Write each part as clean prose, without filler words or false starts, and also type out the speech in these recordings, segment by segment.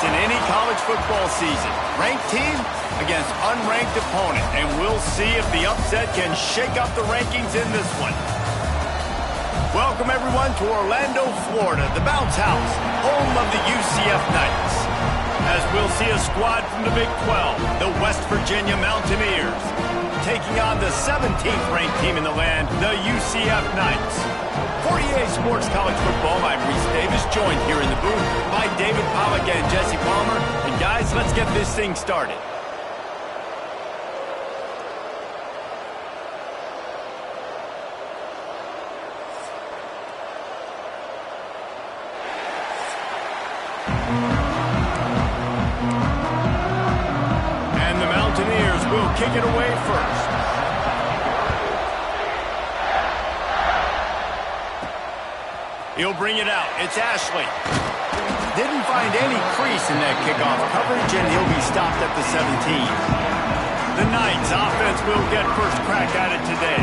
in any college football season. Ranked team against unranked opponent, and we'll see if the upset can shake up the rankings in this one. Welcome, everyone, to Orlando, Florida, the Bounce House, home of the UCF Knights. As we'll see a squad from the Big 12, the West Virginia Mountaineers, taking on the 17th ranked team in the land, the UCF Knights. For EA Sports College Football, I'm Reese Davis, joined here in the booth by David Pollack and Jesse Palmer. And guys, let's get this thing started. And the Mountaineers will kick it away first. He'll bring it out. It's Ashley. Didn't find any crease in that kickoff coverage, and he'll be stopped at the 17. The Knights offense will get first crack at it today.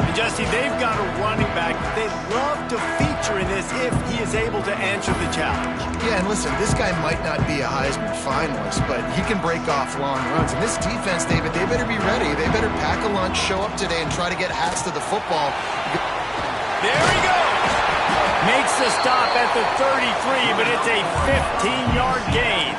And Jesse, they've got a running back they'd love to feature in this if he is able to answer the challenge. Yeah, and listen, this guy might not be a Heisman finalist, but he can break off long runs. And this defense, David, they better be ready. They better pack a lunch, show up today, and try to get hats to the football. There he goes. Makes the stop at the 33, but it's a 15-yard gain.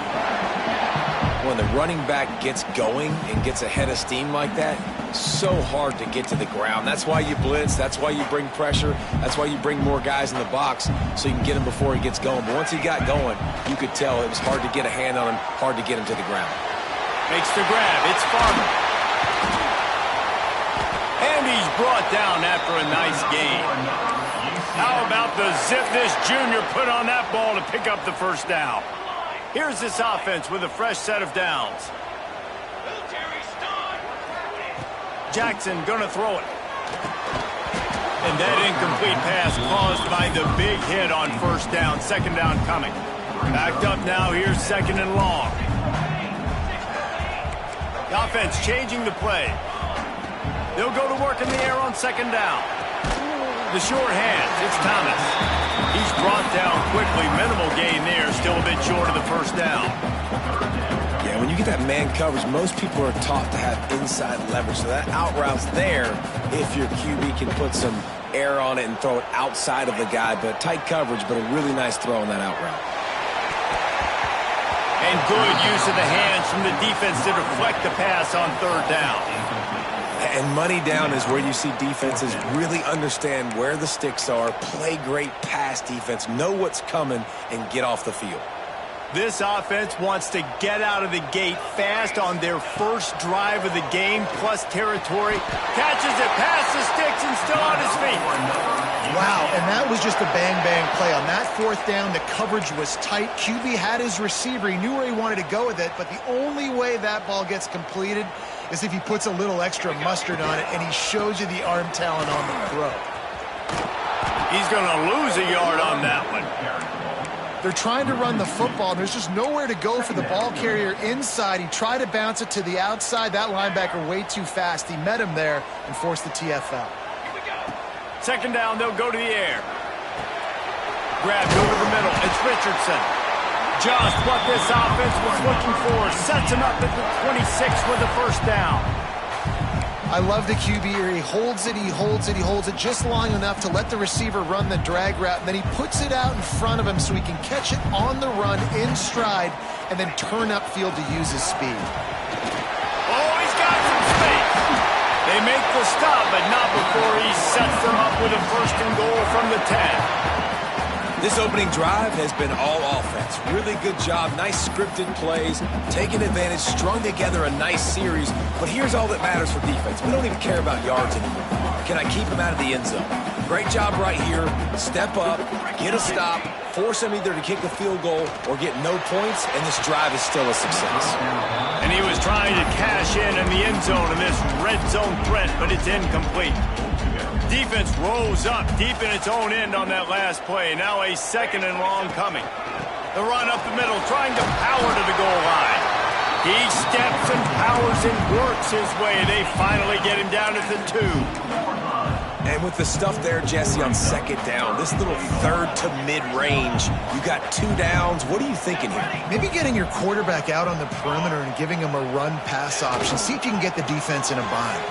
When the running back gets going and gets ahead of steam like that, so hard to get to the ground. That's why you blitz. That's why you bring pressure. That's why you bring more guys in the box so you can get him before he gets going. But once he got going, you could tell it was hard to get a hand on him, hard to get him to the ground. Makes the grab. It's Farmer. And he's brought down after a nice gain. How about the zip this junior put on that ball to pick up the first down? Here's this offense with a fresh set of downs. Jackson gonna throw it. And that incomplete pass caused by the big hit on first down. Second down coming. Backed up now. Here's second and long. The offense changing the play. They'll go to work in the air on second down. The short hands, it's Thomas. He's brought down quickly. Minimal gain there, still a bit short of the first down. Yeah, when you get that man coverage, most people are taught to have inside leverage. So that out route's there if your QB can put some air on it and throw it outside of the guy. But tight coverage, but a really nice throw on that out route. And good use of the hands from the defense to deflect the pass on third down. And money down is where you see defenses really understand where the sticks are, play great pass defense, know what's coming, and get off the field. This offense wants to get out of the gate fast on their first drive of the game, plus territory. Catches it past the sticks and still on his feet. Wow, and that was just a bang-bang play. On that fourth down, the coverage was tight. QB had his receiver. He knew where he wanted to go with it, but the only way that ball gets completed is if he puts a little extra mustard on it, and he shows you the arm talent on the throw. He's going to lose a yard on that one. They're trying to run the football, and there's just nowhere to go for the ball carrier inside. He tried to bounce it to the outside. That linebacker way too fast. He met him there and forced the TFL. Second down, they'll go to the air. Grabbed over the middle. It's Richardson. Just what this offense was looking for. Sets him up at the 26 with the first down. I love the QB here. He holds it, he holds it, he holds it just long enough to let the receiver run the drag route, and then he puts it out in front of him so he can catch it on the run in stride and then turn upfield to use his speed. Oh, he's got some space. They make the stop, but not before he sets them up with a first and goal from the 10. This opening drive has been all offense. Really good job, nice scripted plays, taking advantage, strung together a nice series. But here's all that matters for defense. We don't even care about yards anymore. Can I keep him out of the end zone? Great job right here. Step up, get a stop, force him either to kick a field goal or get no points, and this drive is still a success. And he was trying to cash in the end zone in this red zone threat, but it's incomplete. Defense rose up deep in its own end on that last play. Now a second and long coming. The run up the middle, trying to power to the goal line. He steps and powers and works his way. They finally get him down at the 2. And with the stuff there, Jesse, on second down, this little third to mid-range, you got 2 downs. What are you thinking here? Maybe getting your quarterback out on the perimeter and giving him a run-pass option. See if you can get the defense in a bind.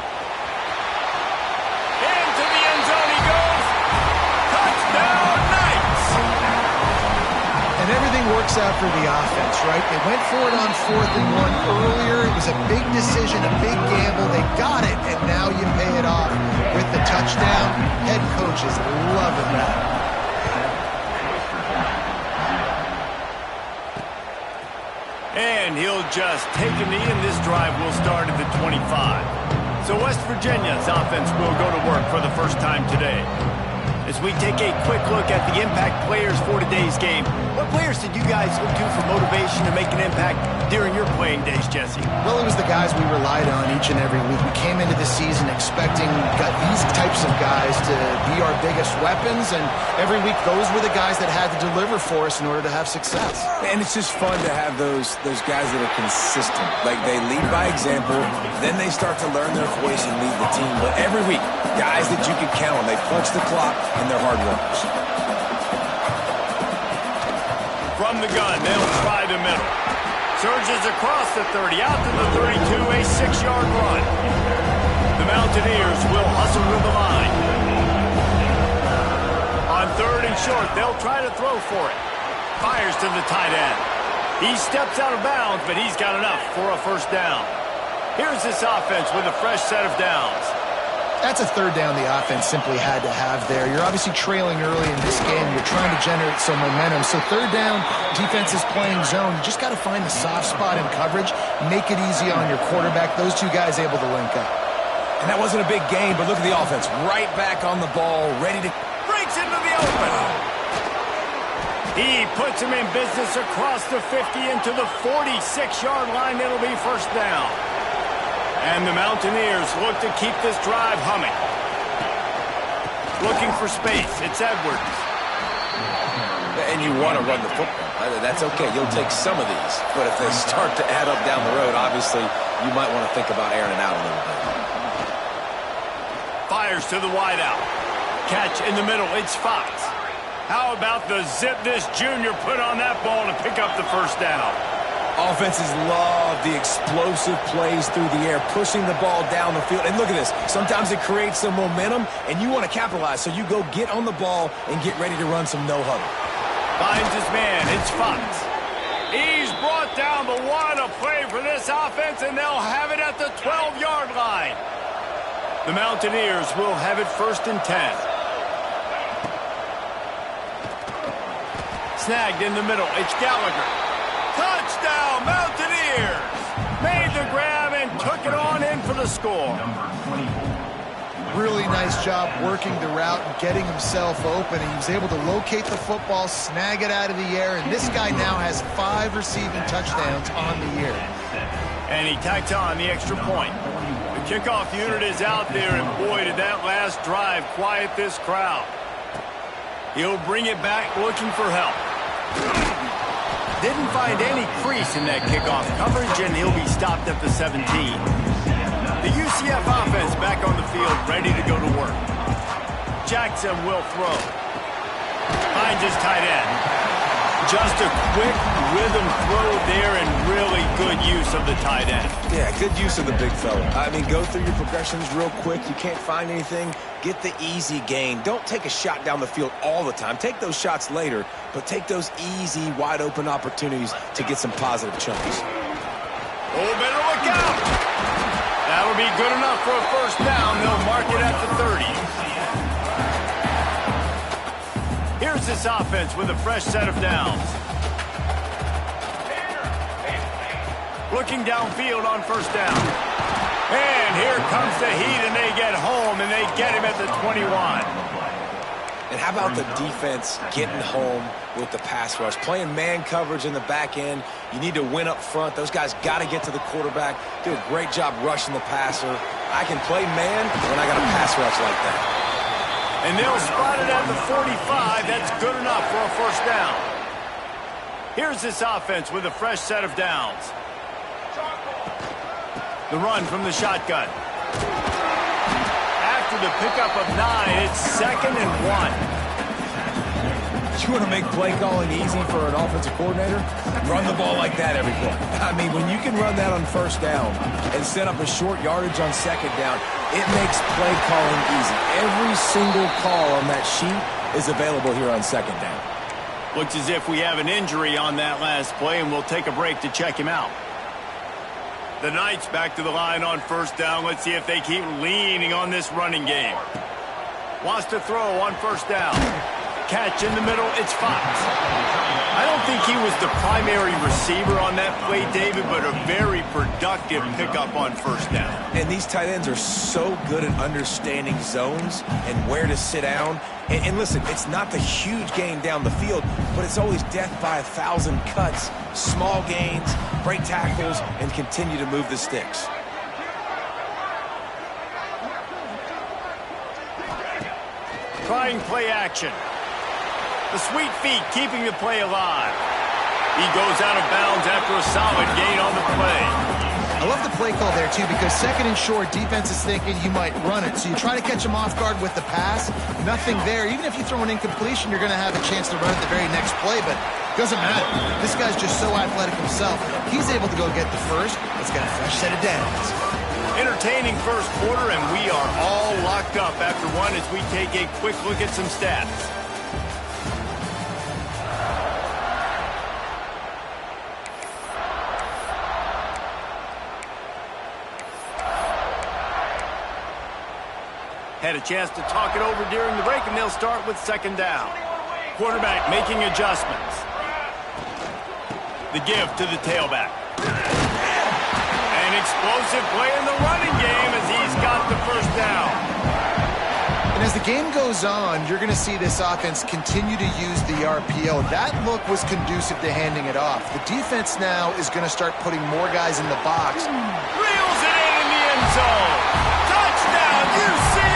Into the end zone he goes. Touchdown, Knights! And everything works out for the offense, right? They went for it on 4th and 1 earlier. It was a big decision, a big gamble. They got it, and now you pay it off with the touchdown. Head coach is loving that. And he'll just take a knee, and this drive will start at the 25. So West Virginia's offense will go to work for the first time today. As we take a quick look at the impact players for today's game, what players did you guys look to for motivation to make an impact during your playing days, Jesse? Well, it was the guys we relied on each and every week. We came into the season expecting these types of guys to be our biggest weapons, and every week those were the guys that had to deliver for us in order to have success. And it's just fun to have those guys that are consistent. Like, they lead by example, then they start to learn their voice and lead the team. But every week, guys that you can count on, they punch the clock, and they're hard runners. From the gun, they'll try the middle. Surges across the 30, out to the 32, a 6-yard run. The Mountaineers will hustle to the line. On 3rd and short, they'll try to throw for it. Fires to the tight end. He steps out of bounds, but he's got enough for a first down. Here's this offense with a fresh set of downs. That's a 3rd down the offense simply had to have there. You're obviously trailing early in this game. You're trying to generate some momentum. So 3rd down, defense is playing zone. You just got to find the soft spot in coverage, make it easy on your quarterback. Those 2 guys able to link up. And that wasn't a big gain, but look at the offense. Right back on the ball, ready to... Breaks into the open. He puts him in business across the 50 into the 46-yard line. It'll be first down. And the Mountaineers look to keep this drive humming. Looking for space. It's Edwards. And you want to run the football. That's okay. You'll take some of these. But if they start to add up down the road, obviously, you might want to think about airing it out a little bit. Fires to the wideout. Catch in the middle. It's Fox. How about the zip this junior put on that ball to pick up the first down? Offenses love the explosive plays through the air, pushing the ball down the field. And look at this. Sometimes it creates some momentum, and you want to capitalize. So you go get on the ball and get ready to run some no-huddle. Finds his man. It's Fox. He's brought down, but what a play for this offense, and they'll have it at the 12-yard line. The Mountaineers will have it 1st and 10. Snagged in the middle. It's Gallagher. Touchdown, Mountaineers! Made the grab and took it on in for the score. Really nice job working the route and getting himself open. And he was able to locate the football, snag it out of the air, and this guy now has 5 receiving touchdowns on the year. And he tacks on the extra point. The kickoff unit is out there, and boy, did that last drive quiet this crowd. He'll bring it back looking for help. Didn't find any crease in that kickoff coverage, and he'll be stopped at the 17. The UCF offense back on the field, ready to go to work. Jackson will throw. Finds his tight end. Just a quick rhythm throw there, and really good use of the tight end. Yeah, good use of the big fella. I mean, go through your progressions real quick. You can't find anything. Get the easy gain. Don't take a shot down the field all the time. Take those shots later, but take those easy, wide-open opportunities to get some positive chunks. Oh, better look out. That'll be good enough for a first down. They'll mark it at the 30. Here's this offense with a fresh set of downs. Looking downfield on first down. And here comes the heat, and they get home, and they get him at the 21. And how about the defense getting home with the pass rush? Playing man coverage in the back end. You need to win up front. Those guys got to get to the quarterback. Do a great job rushing the passer. I can play man when I got a pass rush like that. And they'll spot it at the 45. That's good enough for a first down. Here's this offense with a fresh set of downs. The run from the shotgun. After after the pickup of 9, it's 2nd and 1. You want to make play calling easy for an offensive coordinator? Run the ball like that every play. I mean, when you can run that on 1st down and set up a short yardage on 2nd down, it makes play calling easy. Every single call on that sheet is available here on 2nd down. Looks as if we have an injury on that last play, and we'll take a break to check him out. The Knights back to the line on 1st down. Let's see if they keep leaning on this running game. Wants to throw on 1st down. Catch in the middle, it's Fox. I don't think he was the primary receiver on that play, David, but a very productive pickup on 1st down. And these tight ends are so good at understanding zones and where to sit down. And listen, it's not the huge gain down the field, but it's always death by 1,000 cuts, small gains, break tackles, and continue to move the sticks. Trying play action. The sweet feet keeping the play alive. He goes out of bounds after a solid gain on the play. I love the play call there, too, because 2nd and short, defense is thinking you might run it. So you try to catch him off guard with the pass. Nothing there. Even if you throw an incompletion, you're going to have a chance to run it the very next play, but it doesn't matter. This guy's just so athletic himself. He's able to go get the first. Let's get a fresh set of downs. Entertaining 1st quarter, and we are all locked up after 1 as we take a quick look at some stats. Had a chance to talk it over during the break, and they'll start with 2nd down. Quarterback making adjustments. The give to the tailback. An explosive play in the running game as he's got the 1st down. And as the game goes on, you're going to see this offense continue to use the RPO. That look was conducive to handing it off. The defense now is going to start putting more guys in the box. Reels it in the end zone. Touchdown, UCF!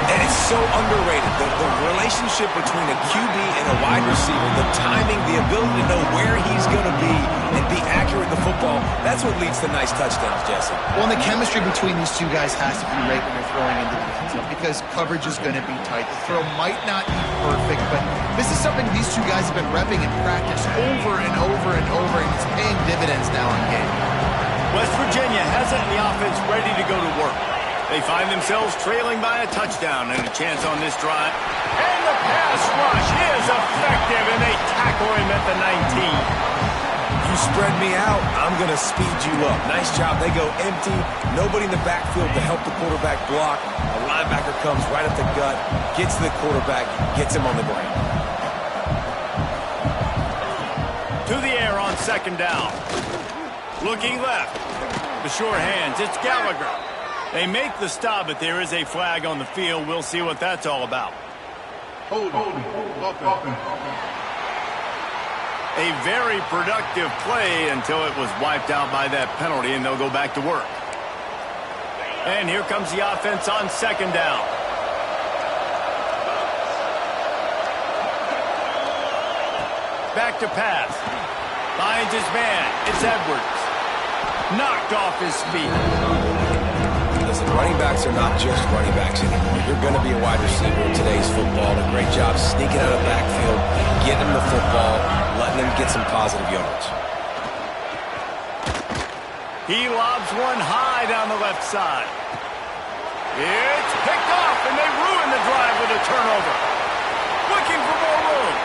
And it's so underrated. The relationship between a QB and a wide receiver, the timing, the ability to know where he's going to be and be accurate with the football, that's what leads to nice touchdowns, Jesse. Well, and the chemistry between these two guys has to be right when they're throwing into the end zone because coverage is going to be tight. The throw might not be perfect, but this is something these two guys have been repping in practice over and over and over, and it's paying dividends now in game. West Virginia has it in the offense ready to go to work. They find themselves trailing by a touchdown and a chance on this drive. And the pass rush is effective, and they tackle him at the 19. You spread me out, I'm going to speed you up. Nice job. They go empty. Nobody in the backfield to help the quarterback block. A linebacker comes right at the gut, gets to the quarterback, gets him on the ground. To the air on 2nd down. Looking left. The short hands. It's Gallagher. They make the stop, but there is a flag on the field. We'll see what that's all about. Hold. A very productive play until it was wiped out by that penalty, and they'll go back to work. And here comes the offense on 2nd down. Back to pass. Finds his man. It's Edwards. Knocked off his feet. Listen, running backs are not just running backs anymore. You're going to be a wide receiver in today's football. A great job sneaking out of the backfield, getting him the football, letting him get some positive yards. He lobs one high down the left side. It's picked off, and they ruin the drive with a turnover. Looking for more room.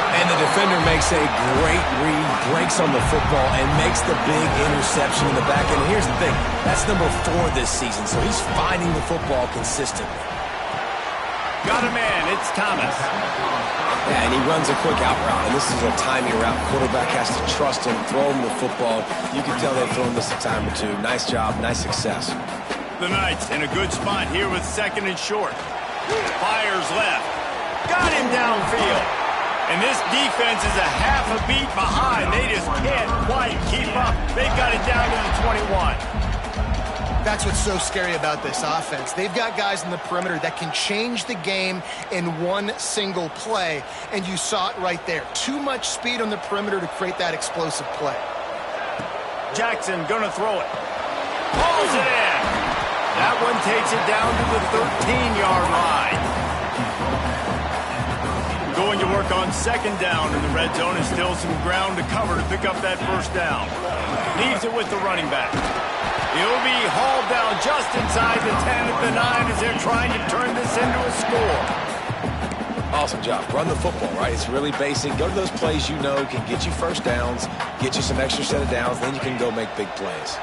And the defender makes a great read, breaks on the football, and makes the big interception in the back end. Here's the thing. That's number 4 this season, so he's finding the football consistently. Got a man. It's Thomas. Yeah, and he runs a quick out route, and this is a timing route. Quarterback has to trust him, throw him the football. You can tell they've thrown this a time or two. Nice job, nice success. The Knights in a good spot here with 2nd and short. Fires left. Got him downfield. And this defense is a half a beat behind. They just can't quite keep up. They've got it down to the 21. That's what's so scary about this offense. They've got guys in the perimeter that can change the game in one single play, and you saw it right there. Too much speed on the perimeter to create that explosive play. Jackson gonna throw it. Pulls it in. That one takes it down to the 13-yard line. Going to work on second down in the red zone, and still some ground to cover to pick up that first down. Leaves it with the running back. He'll be hauled down just inside the 10 at the 9 as they're trying to turn this into a score. Awesome job. Run the football, right? It's really basic. Go to those plays you know can get you first downs, get you some extra set of downs, then you can go make big plays.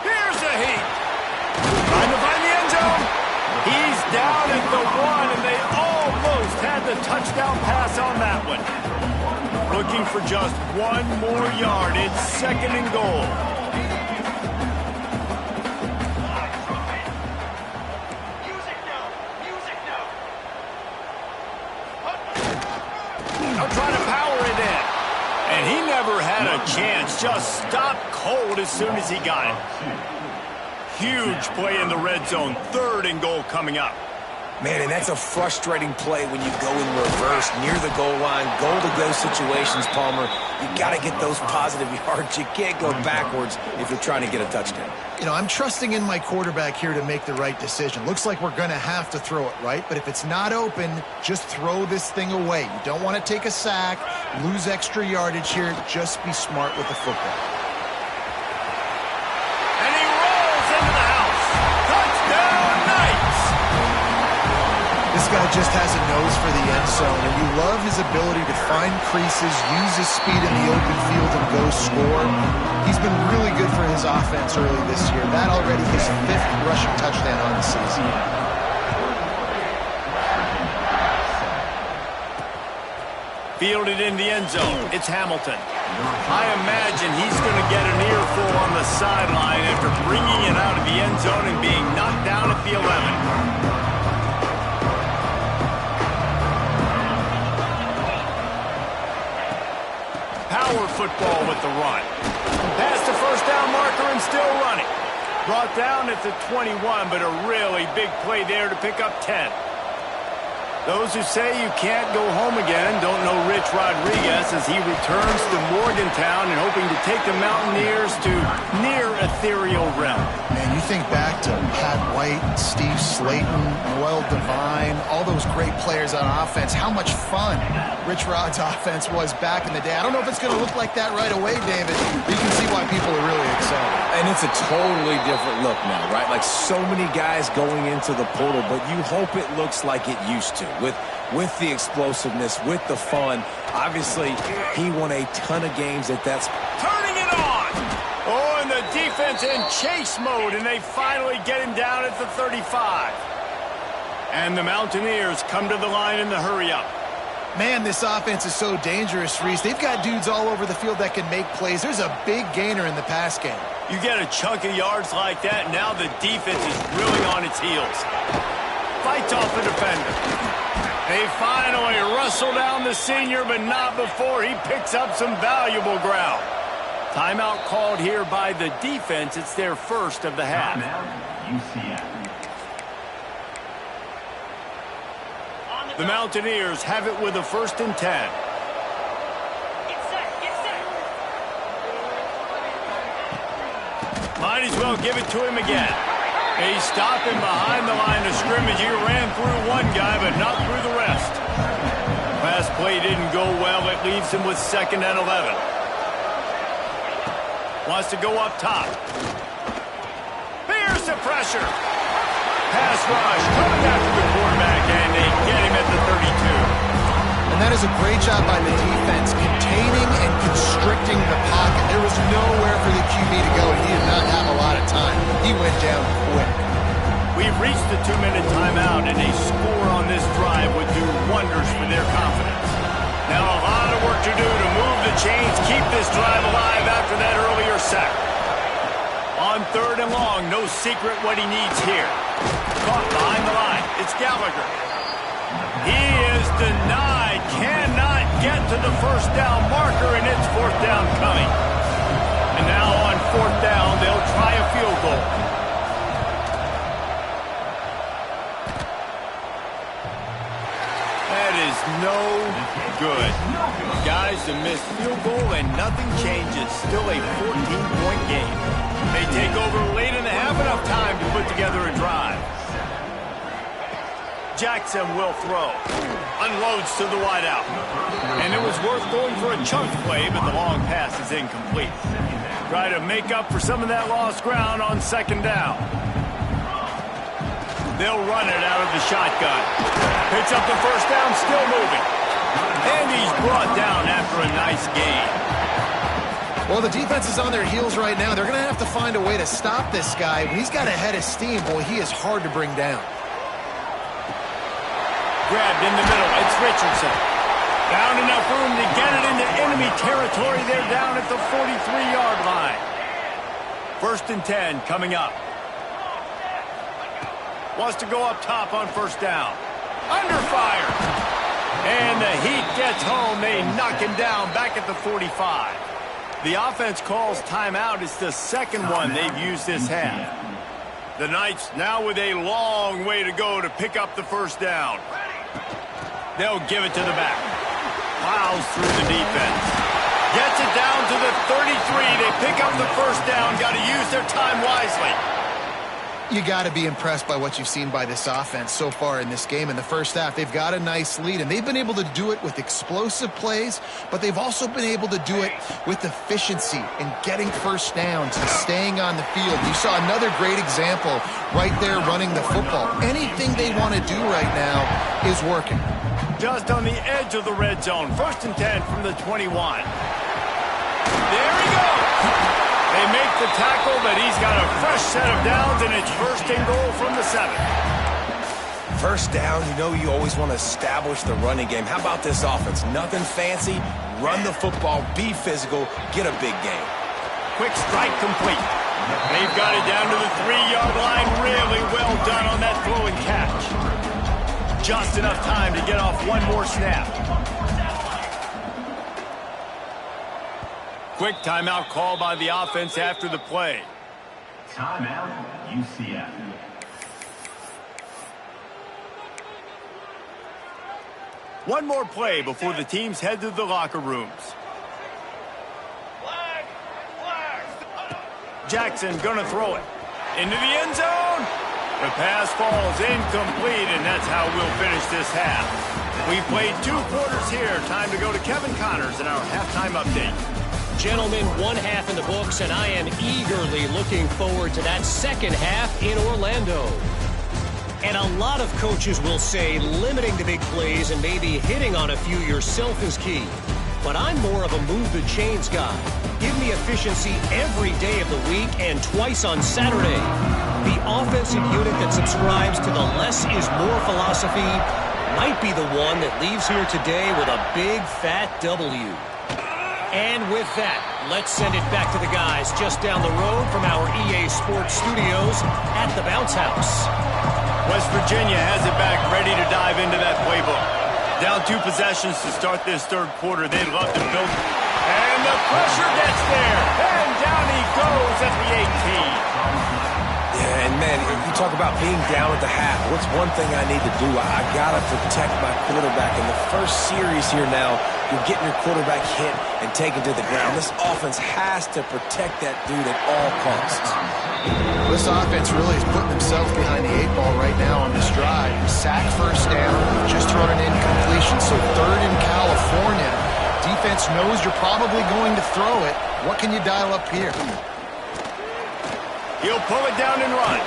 Here's a heat. Trying to find the end zone. He's down at the 1, and they almost had the touchdown pass on that one. Looking for just one more yard. It's second and goal. They'll try to power it in. And he never had a chance. Just stopped cold as soon as he got it. Huge play in the red zone. Third and goal coming up. Man, and that's a frustrating play when you go in reverse near the goal line. Goal-to-go situations, Palmer. You got to get those positive yards. You can't go backwards if you're trying to get a touchdown. You know, I'm trusting in my quarterback here to make the right decision. Looks like we're going to have to throw it, right? But if it's not open, just throw this thing away. You don't want to take a sack, lose extra yardage here. Just be smart with the football. And he rolls into the house. Touchdown, Knights! This guy just has a nose for the end zone, and you love his ability to find creases, use his speed in the open field, and go score. He's been really good for his offense early this year. That already his 5th rushing touchdown on the season. Fielded in the end zone. It's Hamilton. I imagine he's going to get an earful on the sideline after bringing it out of the end zone and being knocked down at the 11. Power football with the run. Past the first down marker and still running. Brought down at the 21, but a really big play there to pick up 10. Those who say you can't go home again don't know Rich Rodriguez as he returns to Morgantown and hoping to take the Mountaineers to near ethereal realm. Man, you think back to Pat White, Steve Slayton, Noel Devine, all those great players on offense. How much fun Rich Rod's offense was back in the day. I don't know if it's going to look like that right away, David. But you can see why people are really excited. And it's a totally different look now, right? Like so many guys going into the portal, but you hope it looks like it used to. With the explosiveness, with the fun. Obviously, he won a ton of games at that. Turning it on! Oh, and the defense in chase mode, and they finally get him down at the 35. And the Mountaineers come to the line in the hurry-up. Man, this offense is so dangerous, Reese. They've got dudes all over the field that can make plays. There's a big gainer in the pass game. You get a chunk of yards like that, and now the defense is really on its heels. Fights off the defender. They finally wrestle down the senior, but not before he picks up some valuable ground. Timeout called here by the defense. It's their first of the half. UCF. The Mountaineers have it with a 1st and 10. Might as well give it to him again. He's stopping behind the line of scrimmage. He ran through one guy, but not through the rest. Pass play didn't go well. It leaves him with 2nd and 11. Wants to go up top. Here's the pressure. Pass rush coming after the quarterback, and they get him at the 32. And that is a great job by the defense, containing and constricting the pocket. There was nowhere for the QB to go, and he did not have a lot of time. He went down quick. We've reached the 2-minute timeout, and a score on this drive would do wonders for their confidence. Now a lot of work to do to move the chains, keep this drive alive after that earlier sack. On 3rd and long, no secret what he needs here. Caught behind the line. It's Gallagher. He is denied. Cannot get to the first down marker, and it's 4th down coming. And now on 4th down, they'll try a field goal. That is no good. Guys, a missed field goal and nothing changes. Still a 14-point game. They take over late in the half, enough time to put together a drive. Jackson will throw. Unloads to the wideout. And it was worth going for a chunk play, but the long pass is incomplete. Try to make up for some of that lost ground on second down. They'll run it out of the shotgun. Picks up the first down, still moving. And he's brought down after a nice gain. Well, the defense is on their heels right now. They're going to have to find a way to stop this guy. When he's got a head of steam, boy, he is hard to bring down. Grabbed in the middle. It's Richardson. Found enough room to get it into enemy territory. They're down at the 43-yard line. 1st and 10 coming up. Wants to go up top on first down. Under fire. And the heat gets home. They knock him down back at the 45. The offense calls timeout. It's the second one they've used this half. The Knights now with a long way to go to pick up the first down. They'll give it to the back. Plows through the defense. Gets it down to the 33. They pick up the first down. Got to use their time wisely. You got to be impressed by what you've seen by this offense so far in this game. In the first half, they've got a nice lead, and they've been able to do it with explosive plays, but they've also been able to do it with efficiency and getting first downs and staying on the field. You saw another great example right there running the football. Anything they want to do right now is working. Just on the edge of the red zone. 1st and 10 from the 21. There he goes. They make the tackle, but he's got a fresh set of downs, and it's 1st and goal from the 7. First down, you know you always want to establish the running game. How about this offense? Nothing fancy. Run the football, be physical, get a big gain. Quick strike complete. They've got it down to the 3-yard line. Really well done on that throw and catch. Just enough time to get off one more snap. Quick timeout call by the offense after the play. Timeout, UCF. One more play before the teams head to the locker rooms. Jackson gonna throw it. Into the end zone. The pass falls incomplete, and that's how we'll finish this half. We've played 2 quarters here. Time to go to Kevin Connors in our halftime update. Gentlemen, 1 half in the books, and I am eagerly looking forward to that second half in Orlando. And a lot of coaches will say limiting the big plays and maybe hitting on a few yourself is key. But I'm more of a move-the-chains guy. Give me efficiency every day of the week and twice on Saturday. The offensive unit that subscribes to the less is more philosophy might be the one that leaves here today with a big, fat W. And with that, let's send it back to the guys just down the road from our EA Sports studios at the Bounce House. West Virginia has it back, ready to dive into that playbook. Down 2 possessions to start this 3rd quarter. They'd love to build. And the pressure gets there. And down he goes at the 18. Yeah, and man, you talk about being down at the half. What's one thing I need to do? I got to protect my quarterback. In the first series here now, you're getting your quarterback hit and taken to the ground. This offense has to protect that dude at all costs. This offense really is putting themselves behind the 8 ball right now on this drive. Sack first down, just thrown an incompletion, so 3rd in California. Defense knows you're probably going to throw it. What can you dial up here? He'll pull it down and run.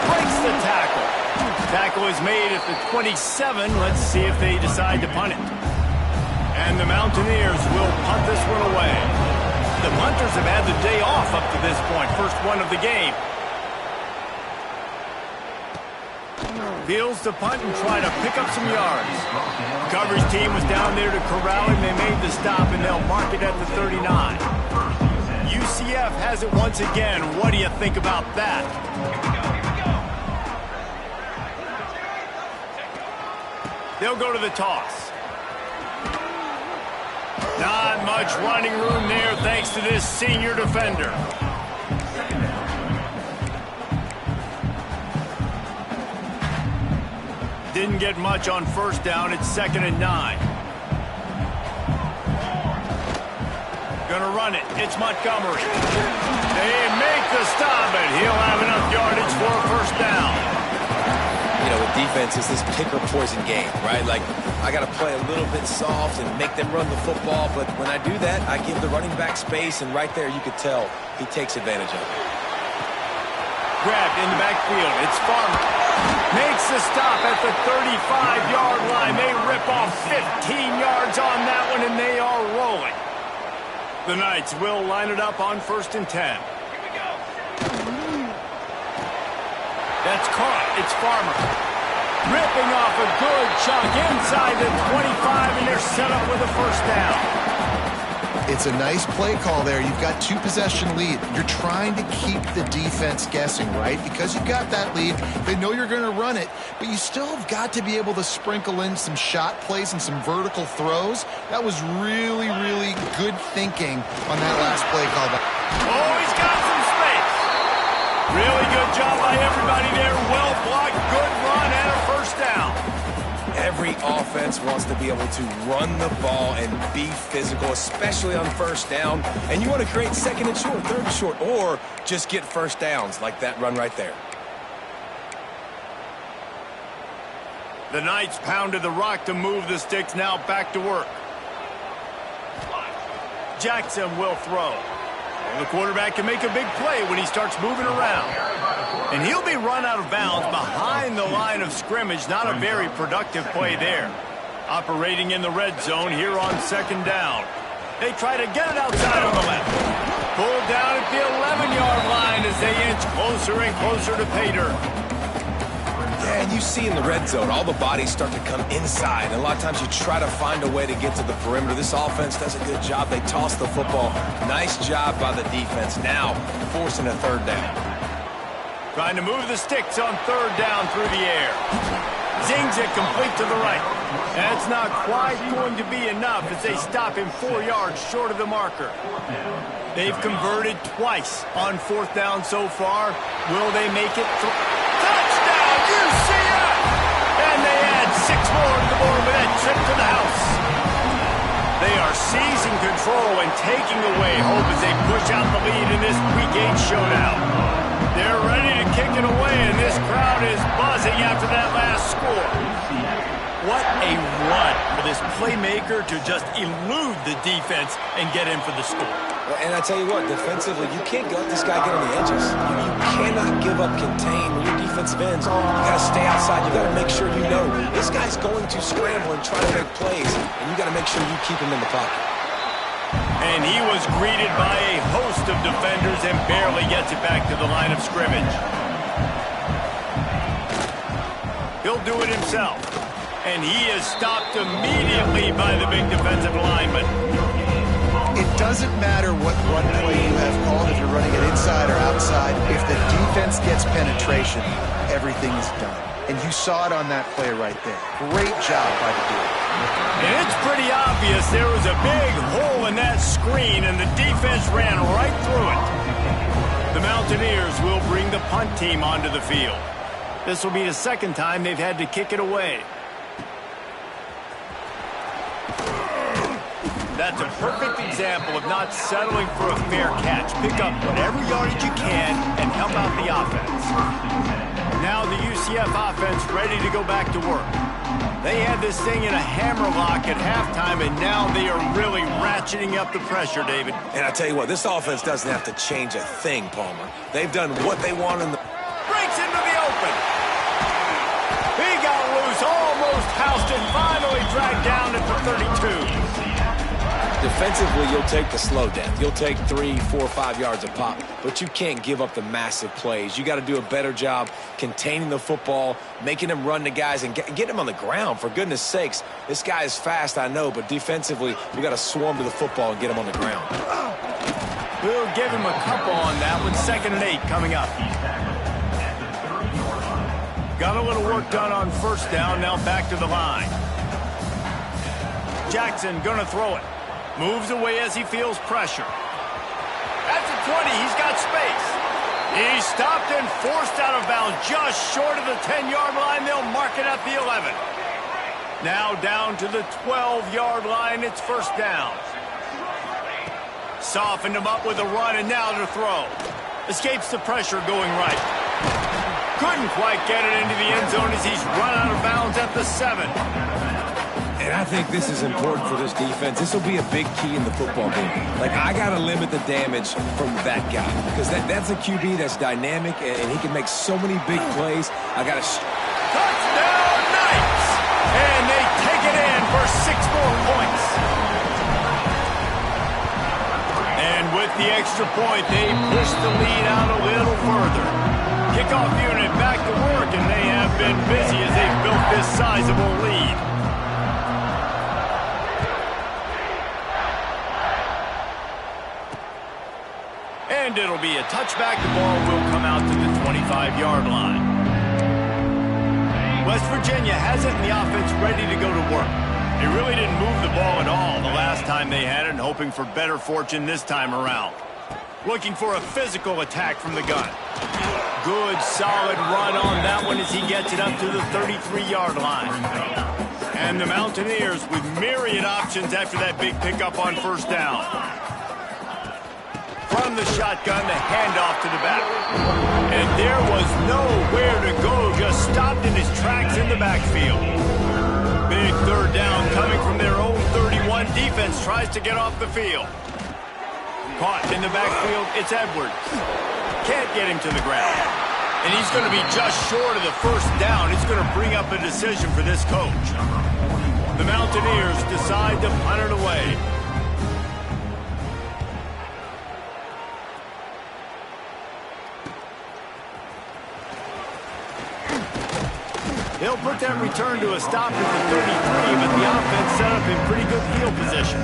Breaks the tackle. Tackle is made at the 27. Let's see if they decide to punt it. And the Mountaineers will punt this one away. The punters have had the day off up to this point. First one of the game. Fields to punt and try to pick up some yards. Coverage team was down there to corral him. They made the stop, and they'll mark it at the 39. UCF has it once again. What do you think about that? They'll go to the toss. Not much running room there thanks to this senior defender. Didn't get much on first down. It's 2nd and 9. Gonna run it. It's Montgomery. They make the stop, and he'll have enough yardage for a first down. You know, with defense, it's this pick or poison game, right? Like, I got to play a little bit soft and make them run the football, but when I do that, I give the running back space, and right there you could tell he takes advantage of it. Grabbed in the backfield. It's Farmer. Makes the stop at the 35-yard line. They rip off 15 yards on that one, and they are rolling. The Knights will line it up on 1st and 10. Here we go. That's caught. It's Farmer. Ripping off a good chunk inside the 25, and they're set up with a first down. It's a nice play call there. You've got 2-possession lead. You're trying to keep the defense guessing, right? Because you've got that lead, they know you're going to run it, but you still have got to be able to sprinkle in some shot plays and some vertical throws. That was really, really good thinking on that last play call. Oh, he's got some space. Really good job by everybody there. Well blocked, good run, and a first down. Every offense wants to be able to run the ball and be physical, especially on first down. And you want to create 2nd and short, 3rd and short, or just get first downs like that run right there. The Knights pounded the rock to move the sticks. Now back to work. Jackson will throw. The quarterback can make a big play when he starts moving around. And he'll be run out of bounds behind the line of scrimmage. Not a very productive play there. Operating in the red zone here on 2nd down. They try to get it outside on the left. Pulled down at the 11-yard line as they inch closer and closer to pay dirt. Yeah, and you see in the red zone, all the bodies start to come inside. And a lot of times you try to find a way to get to the perimeter. This offense does a good job. They toss the football. Nice job by the defense. Now forcing a 3rd down. Trying to move the sticks on 3rd down through the air. Zings it complete to the right. That's not quite going to be enough as they stop him 4 yards short of the marker. They've converted twice on 4th down so far. Will they make it? Touchdown, UCF! And they add 6 more to the board with that trip to the house. They are seizing control and taking away hope as they push out the lead in this Week 8 showdown. They're ready to kick it away, and this crowd is buzzing after that last score. What a run for this playmaker to just elude the defense and get in for the score. And I tell you what, defensively, you can't let this guy get on the edges. You cannot give up contain when your defensive ends. You got to stay outside. You got to make sure you know this guy's going to scramble and try to make plays, and you got to make sure you keep him in the pocket. And he was greeted by a host of defenders and barely gets it back to the line of scrimmage. He'll do it himself. And he is stopped immediately by the big defensive lineman. It doesn't matter what run play you have called, if you're running it inside or outside. If the defense gets penetration, everything is done. And you saw it on that play right there. Great job by the dude. And it's pretty obvious there was a big hole in that screen, and the defense ran right through it. The Mountaineers will bring the punt team onto the field. This will be the 2nd time they've had to kick it away. That's a perfect example of not settling for a fair catch. Pick up whatever yardage you can and help out the offense. Now the UCF offense ready to go back to work. They had this thing in a hammerlock at halftime, and now they are really ratcheting up the pressure, David. And I tell you what, this offense doesn't have to change a thing, Palmer. They've done what they want in the... Breaks into the open. He got loose, almost housed it, finally dragged down at the 32. Defensively, you'll take the slow death. You'll take 3, 4, 5 yards a pop, but you can't give up the massive plays. You got to do a better job containing the football, making him run to guys, and get him on the ground, for goodness sakes. This guy is fast, I know, but defensively, we got to swarm to the football and get him on the ground. We'll give him a couple on that one. 2nd and 8 coming up. Got a little work done on 1st down, now back to the line. Jackson gonna throw it. Moves away as he feels pressure. At the 20, he's got space. He's stopped and forced out of bounds just short of the 10-yard line. They'll mark it at the 11. Now down to the 12-yard line. It's 1st down. Softened him up with a run, and now to throw. Escapes the pressure going right. Couldn't quite get it into the end zone as he's run out of bounds at the 7. And I think this is important for this defense. This will be a big key in the football game. Like, I got to limit the damage from that guy because that's a QB that's dynamic, and he can make so many big plays. I got to... Touchdown, Knights! And they take it in for 6 more points. And with the extra point, they push the lead out a little further. Kickoff unit back to work, and they have been busy as they've built this sizable lead. And it'll be a touchback. The ball will come out to the 25-yard line. West Virginia has it, and the offense ready to go to work. They really didn't move the ball at all the last time they had it, and hoping for better fortune this time around. Looking for a physical attack from the gun. Good, solid run on that one as he gets it up to the 33-yard line. And the Mountaineers with myriad options after that big pickup on first down. From the shotgun, the handoff to the back. And there was nowhere to go, just stopped in his tracks in the backfield. Big third down coming from their own 31. Defense tries to get off the field. Caught in the backfield, it's Edwards. Can't get him to the ground. And he's going to be just short of the first down. It's going to bring up a decision for this coach. The Mountaineers decide to punt it away. He'll put that return to a stop at the 33, but the offense set up in pretty good field position.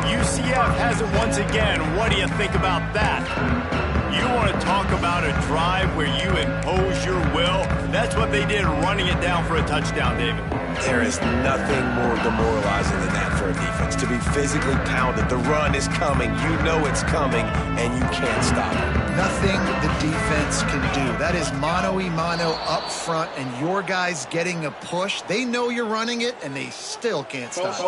UCF has it once again. What do you think about that? You want to talk about a drive where you impose your will? That's what they did, running it down for a touchdown, David. There is nothing more demoralizing than that for a defense. To be physically pounded. The run is coming. You know it's coming, and you can't stop it. Nothing the defense can do. That is mano-a-mano up front, and your guys getting a push. They know you're running it, and they still can't stop it.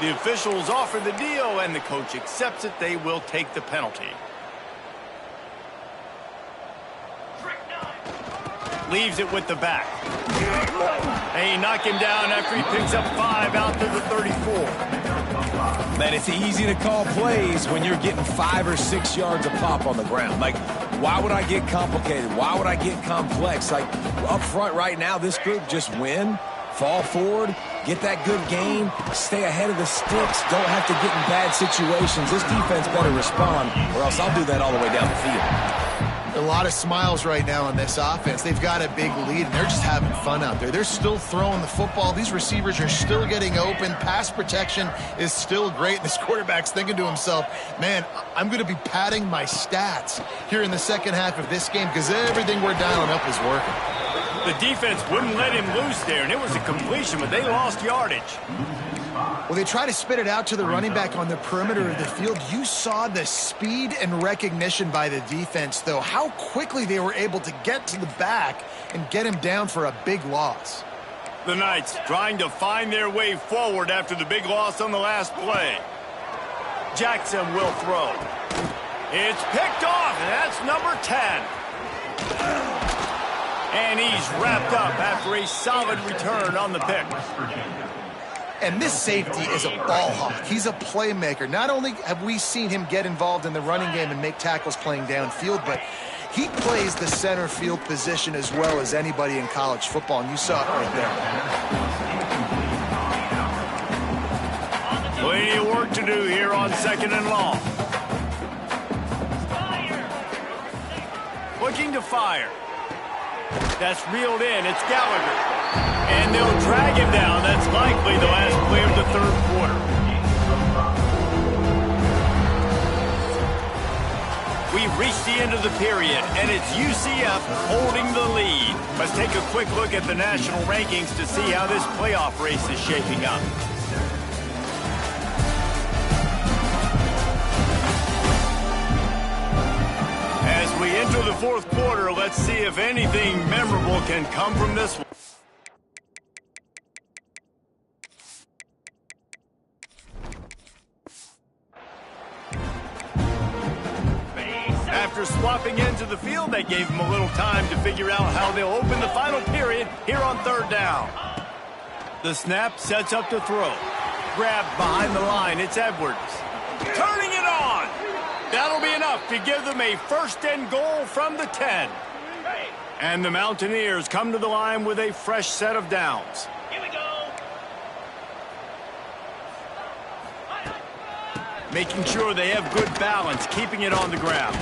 The officials offer the deal, and the coach accepts it. They will take the penalty. Leaves it with the back. They knock him down after he picks up 5 out to the 34. Man, it's easy to call plays when you're getting 5 or 6 yards a pop on the ground. Like, why would I get complicated? Why would I get complex? Like, up front right now, this group just win, fall forward, get that good gain, stay ahead of the sticks, don't have to get in bad situations. This defense better respond, or else I'll do that all the way down the field. A lot of smiles right now on this offense. They've got a big lead, and they're just having fun out there. They're still throwing the football. These receivers are still getting open. Pass protection is still great. And this quarterback's thinking to himself, man, I'm going to be padding my stats here in the second half of this game because everything we're dialing up is working. The defense wouldn't let him loose there, and it was a completion, but they lost yardage. Well, they try to spit it out to the running back on the perimeter of the field. You saw the speed and recognition by the defense, though. How quickly they were able to get to the back and get him down for a big loss. The Knights trying to find their way forward after the big loss on the last play. Jackson will throw. It's picked off, and that's number 10. And he's wrapped up after a solid return on the pick. And this safety is a ball hawk. He's a playmaker. Not only have we seen him get involved in the running game and make tackles playing downfield, but he plays the center field position as well as anybody in college football, and you saw it right there. Plenty of work to do here on 2nd and long. Looking to fire. That's reeled in. It's Gallagher. And they'll drag him down. That's likely the last play of the third quarter. We've reached the end of the period, and it's UCF holding the lead. Let's take a quick look at the national rankings to see how this playoff race is shaping up. As we enter the fourth quarter, let's see if anything memorable can come from this one. After swapping into the field, they gave him a little time to figure out how they'll open the final period here on third down. The snap sets up to throw. Grabbed behind the line, it's Edwards. Turning it on! That'll be enough to give them a first and goal from the 10. And the Mountaineers come to the line with a fresh set of downs. Here we go. Making sure they have good balance, keeping it on the ground.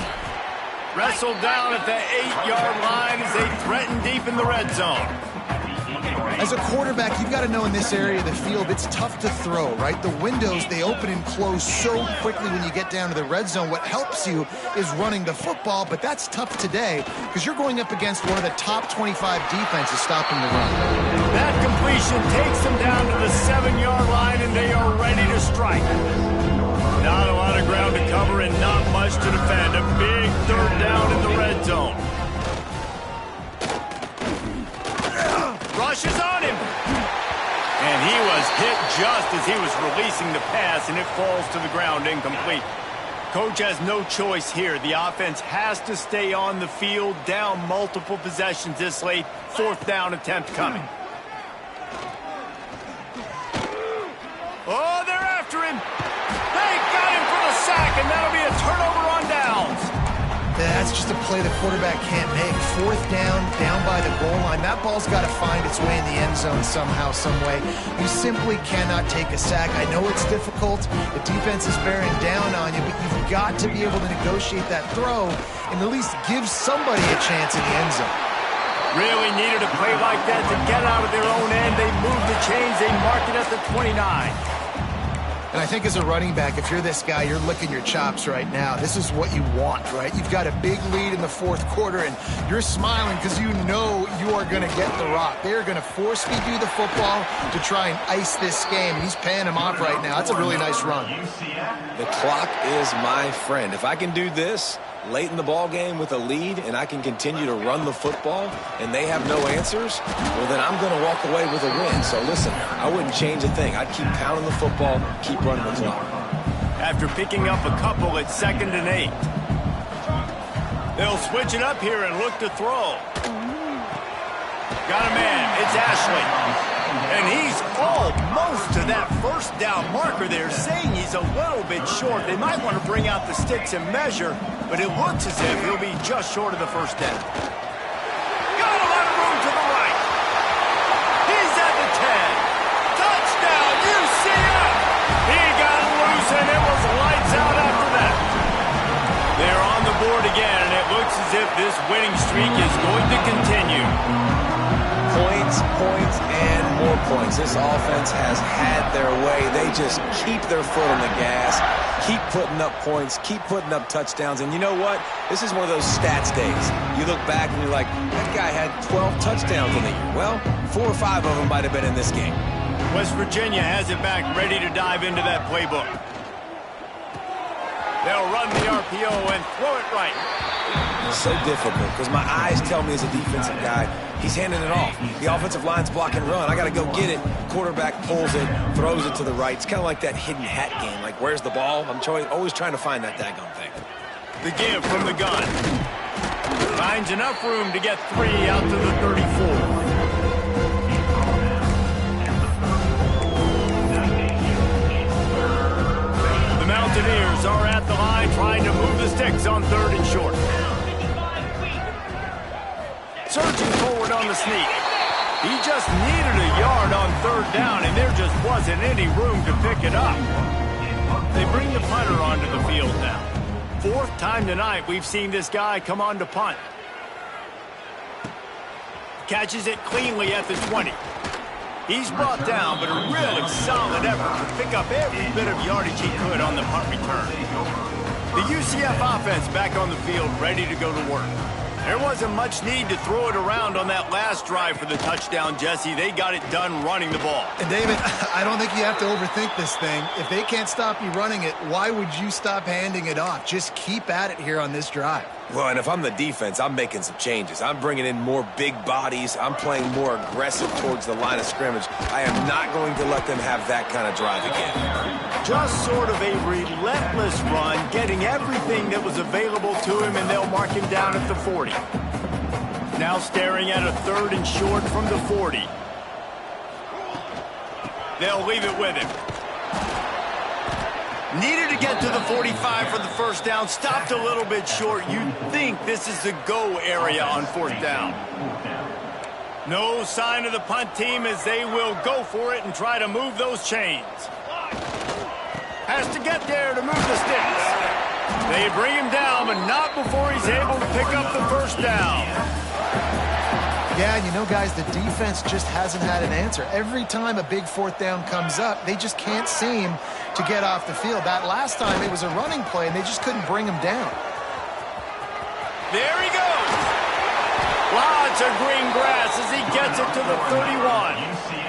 Wrestled down at the 8-yard line as they threaten deep in the red zone. As a quarterback, you've got to know in this area of the field, it's tough to throw, right? The windows, they open and close so quickly when you get down to the red zone. What helps you is running the football, but that's tough today because you're going up against one of the top 25 defenses stopping the run. That completion takes them down to the 7-yard line, and they are ready to strike. Not a lot of ground to cover and not much to defend. A big third down in the red zone. Rushes on him. And he was hit just as he was releasing the pass, and it falls to the ground incomplete. Coach has no choice here. The offense has to stay on the field, down multiple possessions this late. Fourth down attempt coming. Oh, they're after him. They got him for the sack, and that'll be a turnover on downs. That's just a play the quarterback can't make. Fourth down, down by the goal line. That ball's got to find its way in the end zone somehow, some way. You simply cannot take a sack. I know it's difficult. The defense is bearing down on you, but you've got to be able to negotiate that throw and at least give somebody a chance in the end zone. Really needed a play like that to get out of their own end. They moved the chains. They marked it at the 29. And I think as a running back, if you're this guy, you're licking your chops right now. This is what you want, right? You've got a big lead in the fourth quarter, and you're smiling because you know you are going to get the rock. They're going to force feed you the football to try and ice this game. He's paying him off right now. That's a really nice run. The clock is my friend. If I can do this late in the ball game with a lead and I can continue to run the football and they have no answers, well, then I'm going to walk away with a win. So listen, I wouldn't change a thing. I'd keep pounding the football, keep running the clock. After picking up a couple at 2nd and 8. They'll switch it up here and look to throw. Got a man. It's Ashley. And he's almost to that first down marker there, saying he's a little bit short. They might want to bring out the sticks and measure, but it looks as if he'll be just short of the first down. Got a lot of room to the right. He's at the 10. Touchdown, UCF! He got loose, and it was lights out after that. They're on the board again, and it looks as if this winning streak is going to continue. Points, and more points. This offense has had their way. They just keep their foot on the gas, keep putting up points, keep putting up touchdowns. And you know what? This is one of those stats days. You look back and you're like, that guy had 12 touchdowns in the year. Well, 4 or 5 of them might have been in this game. West Virginia has it back, ready to dive into that playbook. They'll run the RPO and throw it right. It's so difficult because my eyes tell me as a defensive guy, he's handing it off. The offensive line's block and run. I got to go get it. Quarterback pulls it, throws it to the right. It's kind of like that hidden hat game. Like, where's the ball? I'm always trying to find that daggone thing. The give from the gun. Finds enough room to get 3 out to the 34. The Mountaineers are at the line trying to move the sticks on 3rd and short. Surging forward on the sneak. He just needed a yard on 3rd down, and there just wasn't any room to pick it up. They bring the punter onto the field now. 4th time tonight we've seen this guy come on to punt. Catches it cleanly at the 20. He's brought down, but a really solid effort to pick up every bit of yardage he could on the punt return. The UCF offense back on the field, ready to go to work. There wasn't much need to throw it around on that last drive for the touchdown, Jesse. They got it done running the ball. And David, I don't think you have to overthink this thing. If they can't stop you running it, why would you stop handing it off? Just keep at it here on this drive. Well, and if I'm the defense, I'm making some changes. I'm bringing in more big bodies. I'm playing more aggressive towards the line of scrimmage. I am not going to let them have that kind of drive again. Just sort of a relentless run, getting everything that was available to him, and they'll mark him down at the 40. Now staring at a 3rd and short from the 40. They'll leave it with him. Needed to get to the 45 for the first down. Stopped a little bit short. You'd think this is the go area on 4th down. No sign of the punt team as they will go for it and try to move those chains. Has to get there to move the sticks. They bring him down, but not before he's able to pick up the first down. Yeah, you know, guys, the defense just hasn't had an answer. Every time a big 4th down comes up, they just can't seem to get off the field. That last time, it was a running play, and they just couldn't bring him down. There he goes. Lots of green grass as he gets it to the 31.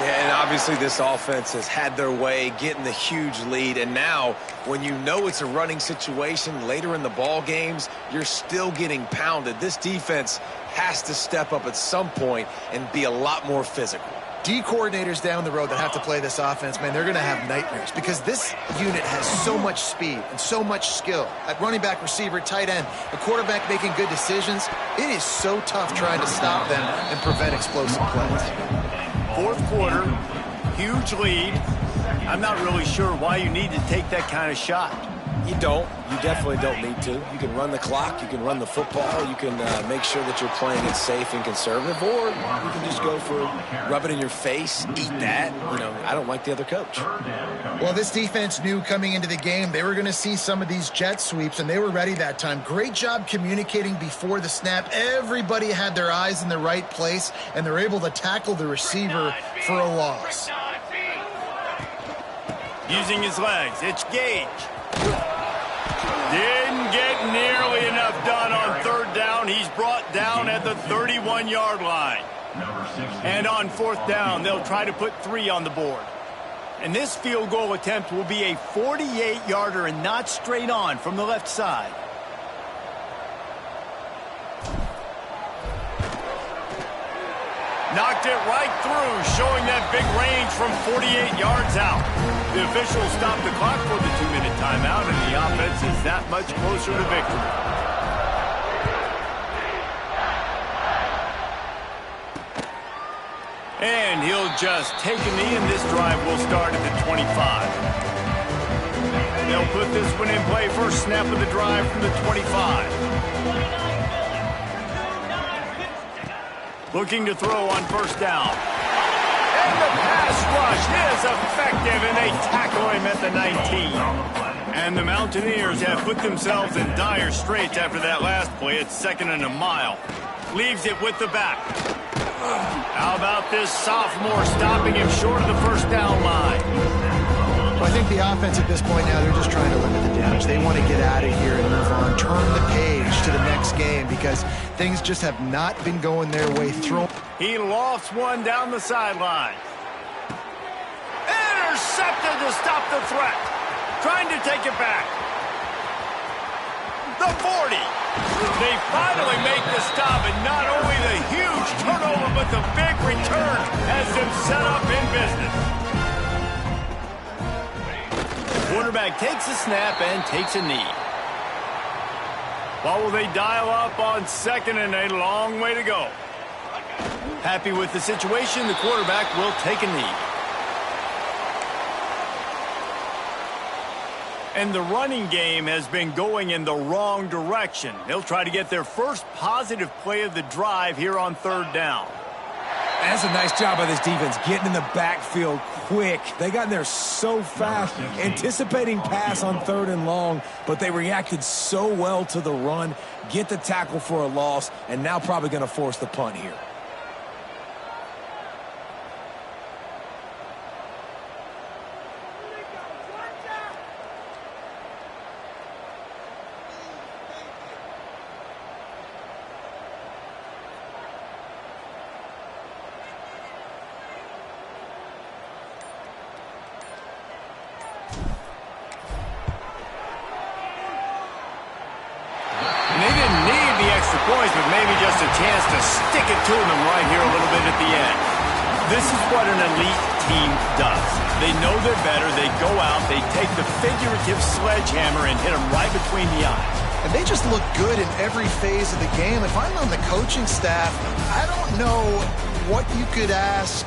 Yeah, and obviously this offense has had their way, getting the huge lead. And now, when you know it's a running situation later in the ball games, you're still getting pounded. This defense has to step up at some point and be a lot more physical. D coordinators down the road that have to play this offense, man, they're going to have nightmares because this unit has so much speed and so much skill. At running back, receiver, tight end, the quarterback making good decisions. It is so tough trying to stop them and prevent explosive plays. 4th quarter, huge lead. I'm not really sure why you need to take that kind of shot. You don't. You definitely don't need to. You can run the clock. You can run the football. You can make sure that you're playing it safe and conservative, or you can just go for rub it in your face, eat that. You know, I don't like the other coach. Well, this defense knew coming into the game they were going to see some of these jet sweeps, and they were ready that time. Great job communicating before the snap. Everybody had their eyes in the right place, and they're able to tackle the receiver for a loss. Using his legs, it's Gage. Didn't get nearly enough done on 3rd down. He's brought down at the 31-yard line. And on 4th down, they'll try to put 3 on the board. And this field goal attempt will be a 48-yarder and not straight on from the left side. Knocked it right through, showing that big range from 48 yards out. The officials stopped the clock for the 2-minute timeout, and the offense is that much closer to victory. And he'll just take a knee, and this drive will start at the 25. They'll put this one in play. First snap of the drive from the 25. Looking to throw on 1st down. And the pass rush is effective, and they tackle him at the 19. And the Mountaineers have put themselves in dire straits after that last play. It's 2nd and a mile. Leaves it with the back. How about this sophomore stopping him short of the 1st down line? Well, I think the offense at this point now, they're just trying to limit the damage. They want to get out of here and move on, turn the page to the next game because things just have not been going their way through. He lofts one down the sideline. Intercepted to stop the threat. Trying to take it back. The 40. They finally make the stop, and not only the huge turnover, but the big return has them set up in business. Quarterback takes a snap and takes a knee. What will they dial up on 2nd and a long way to go? Happy with the situation, the quarterback will take a knee. And the running game has been going in the wrong direction. They'll try to get their first positive play of the drive here on 3rd down. That's a nice job by this defense, getting in the backfield quick. They got in there so fast, anticipating pass on 3rd and long, but they reacted so well to the run, get the tackle for a loss, and now probably going to force the punt here. points, but maybe just a chance to stick it to them right here a little bit at the end. This is what an elite team does. They know they're better. They go out. They take the figurative sledgehammer and hit them right between the eyes. And they just look good in every phase of the game. If I'm on the coaching staff, I don't know what you could ask